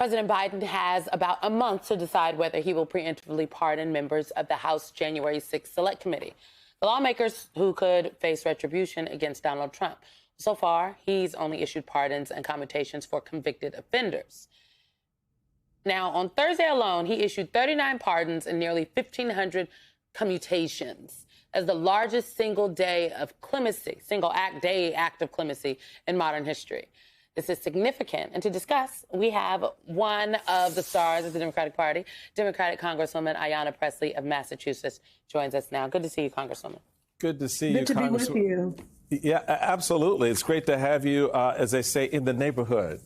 President Biden has about a month to decide whether he will preemptively pardon members of the House January 6th Select Committee, the lawmakers who could face retribution against Donald Trump. So far, he's only issued pardons and commutations for convicted offenders. Now, on Thursday alone, he issued 39 pardons and nearly 1,500 commutations as the largest single act of clemency in modern history. This is significant. And to discuss, we have one of the stars of the Democratic Party, Democratic Congresswoman Ayanna Pressley of Massachusetts, joins us now. Good to see you, Congresswoman. Good to see you, Good to be with you. Yeah, absolutely. It's great to have you, as they say, in the neighborhood.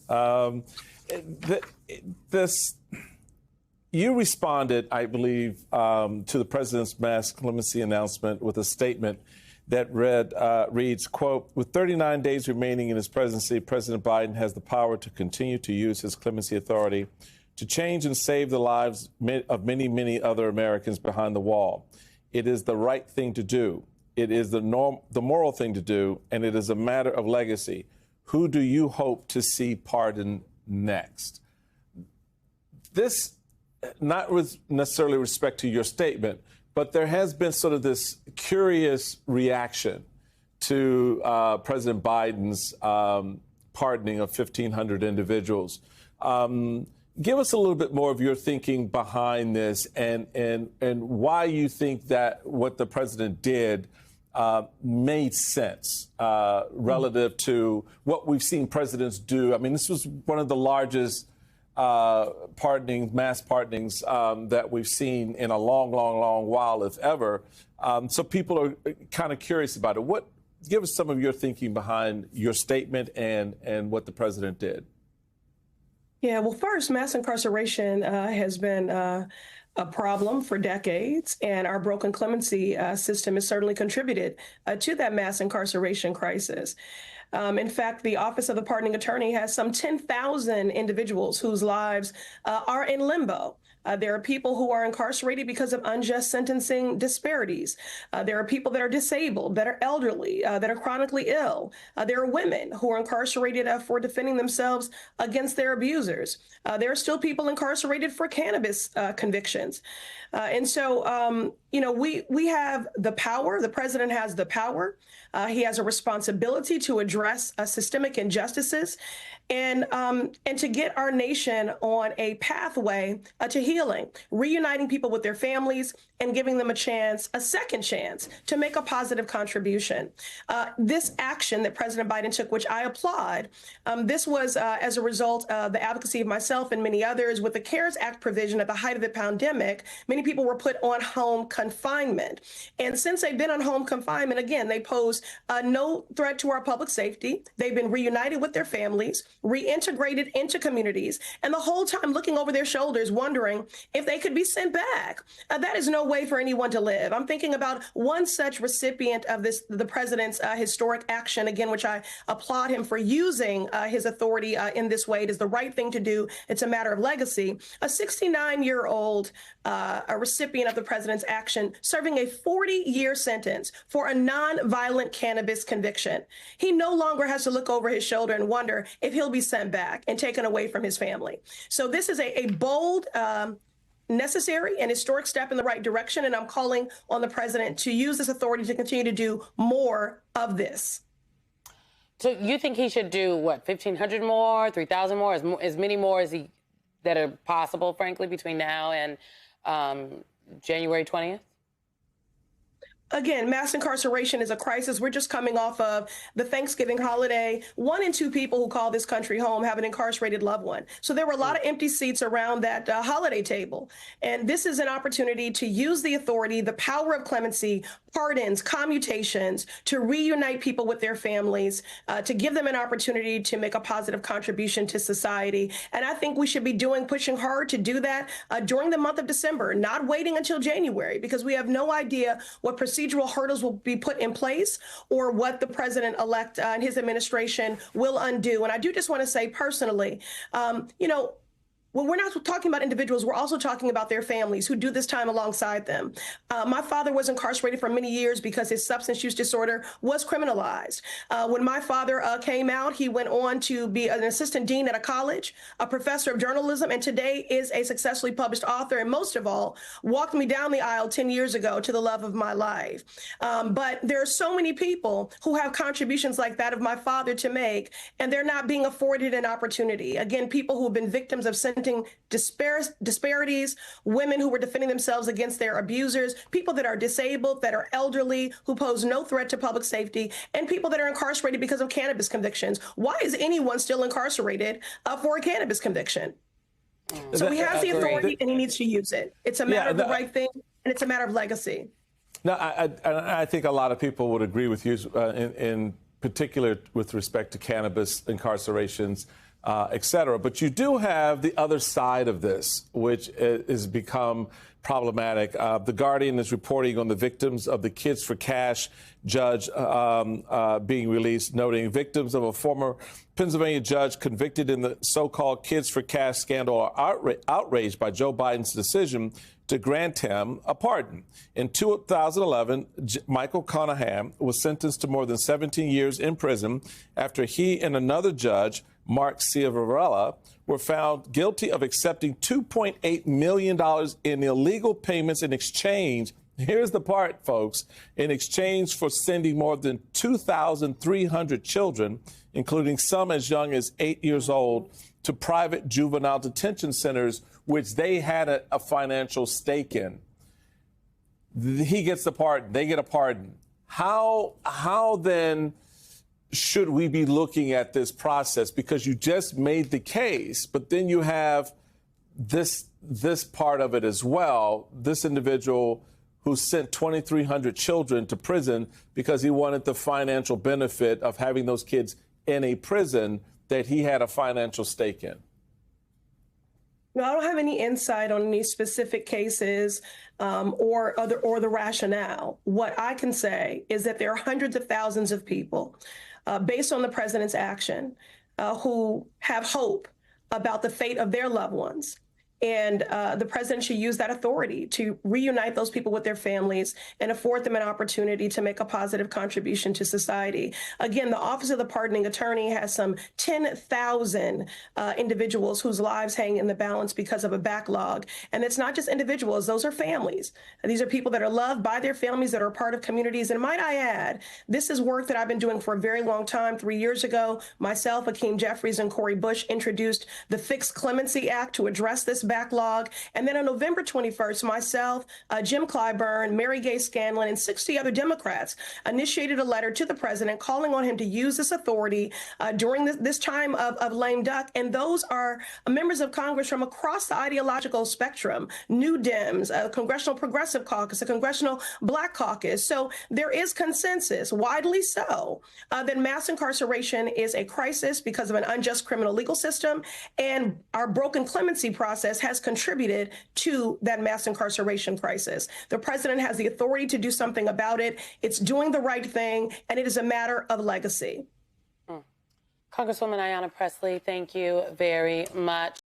You responded, I believe, to the president's mass clemency announcement with a statement that reads, quote, with 39 days remaining in his presidency, President Biden has the power to continue to use his clemency authority to change and save the lives of many, many other Americans behind the wall. It is the right thing to do. It is the moral thing to do, and it is a matter of legacy. Who do you hope to see pardoned next? This, not with necessarily respect to your statement, but there has been sort of this curious reaction to President Biden's pardoning of 1,500 individuals. Give us a little bit more of your thinking behind this and why you think that what the president did made sense relative to what we've seen presidents do. I mean, this was one of the largest mass pardonings that we've seen in a long, long, long while, if ever. So people are kind of curious about it. Give us some of your thinking behind your statement and what the president did. Yeah, well, first, mass incarceration has been a problem for decades, and our broken clemency system has certainly contributed to that mass incarceration crisis. In fact, the Office of the Pardoning Attorney has some 10,000 individuals whose lives are in limbo. There are people who are incarcerated because of unjust sentencing disparities. There are people that are disabled, that are elderly, that are chronically ill. There are women who are incarcerated for defending themselves against their abusers. There are still people incarcerated for cannabis convictions. And so, we have the power. The president has the power. He has a responsibility to address systemic injustices and to get our nation on a pathway to healing, reuniting people with their families and giving them a second chance to make a positive contribution. This action that President Biden took, which I applaud, this was as a result of the advocacy of myself and many others with the CARES Act provision at the height of the pandemic. Many people were put on home confinement. And since they've been on home confinement, again, they pose no threat to our public safety. They've been reunited with their families, reintegrated into communities, and the whole time looking over their shoulders, wondering if they could be sent back. That is no way for anyone to live. I'm thinking about one such recipient of the president's historic action, again, which I applaud him for using his authority in this way. It is the right thing to do. It's a matter of legacy. A 69-year-old a recipient of the president's action serving a 40-year sentence for a non-violent cannabis conviction. He no longer has to look over his shoulder and wonder if he'll be sent back and taken away from his family. So this is a bold, necessary and historic step in the right direction. And I'm calling on the president to use this authority to continue to do more of this. So you think he should do, 1,500 more, 3,000 more, as many more as that are possible, frankly, between now and January 20th? Again, mass incarceration is a crisis. We're just coming off of the Thanksgiving holiday. 1 in 2 people who call this country home have an incarcerated loved one. So there were a lot of empty seats around that holiday table. And this is an opportunity to use the authority, the power of clemency, pardons, commutations, to reunite people with their families, to give them an opportunity to make a positive contribution to society. And I think we should be pushing hard to do that during the month of December, not waiting until January, because we have no idea what procedural hurdles will be put in place or what the president-elect and his administration will undo. And I do just want to say personally, Well, we're not talking about individuals. We're also talking about their families who do this time alongside them. My father was incarcerated for many years because his substance use disorder was criminalized. When my father came out, he went on to be an assistant dean at a college, a professor of journalism, and today is a successfully published author. And most of all, walked me down the aisle 10 years ago to the love of my life. But there are so many people who have contributions like that of my father to make, and they're not being afforded an opportunity. Again, people who have been victims of sentencing disparities, women who were defending themselves against their abusers, people that are disabled, that are elderly, who pose no threat to public safety, and people that are incarcerated because of cannabis convictions. Why is anyone still incarcerated for a cannabis conviction? So he has the authority and he needs to use it. It's a matter of the right thing, and it's a matter of legacy. No, I think a lot of people would agree with you, in particular with respect to cannabis incarcerations, et cetera. But you do have the other side of this, which has become problematic. The Guardian is reporting on the victims of the Kids for Cash judge being released, noting victims of a former Pennsylvania judge convicted in the so-called Kids for Cash scandal are outraged by Joe Biden's decision to grant him a pardon. In 2011, Michael Conahan was sentenced to more than 17 years in prison after he and another judge, Mark Ciavarella, were found guilty of accepting $2.8 million in illegal payments in exchange. Here's the part, folks. In exchange for sending more than 2,300 children, including some as young as 8 years old, to private juvenile detention centers, which they had a financial stake in. He gets the pardon. They get a pardon. How then should we be looking at this process? Because you just made the case, but then you have this part of it as well. This individual who sent 2,300 children to prison because he wanted the financial benefit of having those kids in a prison that he had a financial stake in. No, I don't have any insight on any specific cases or the rationale. What I can say is that there are hundreds of thousands of people, based on the president's action, who have hope about the fate of their loved ones. And the president should use that authority to reunite those people with their families and afford them an opportunity to make a positive contribution to society. Again, the Office of the Pardoning Attorney has some 10,000 individuals whose lives hang in the balance because of a backlog. And it's not just individuals, those are families. These are people that are loved by their families, that are part of communities. And might I add, this is work that I've been doing for a very long time. 3 years ago, myself, Hakeem Jeffries, and Cori Bush introduced the Fixed Clemency Act to address this backlog. And then on November 21st, myself, Jim Clyburn, Mary Gay Scanlon, and 60 other Democrats initiated a letter to the president calling on him to use this authority during this time of lame duck. And those are members of Congress from across the ideological spectrum: New Dems, a Congressional Progressive Caucus, a Congressional Black Caucus. So there is consensus, widely so, that mass incarceration is a crisis because of an unjust criminal legal system, and our broken clemency process has contributed to that mass incarceration crisis. The president has the authority to do something about it. It's doing the right thing, and it is a matter of legacy. Congresswoman Ayanna Pressley, thank you very much.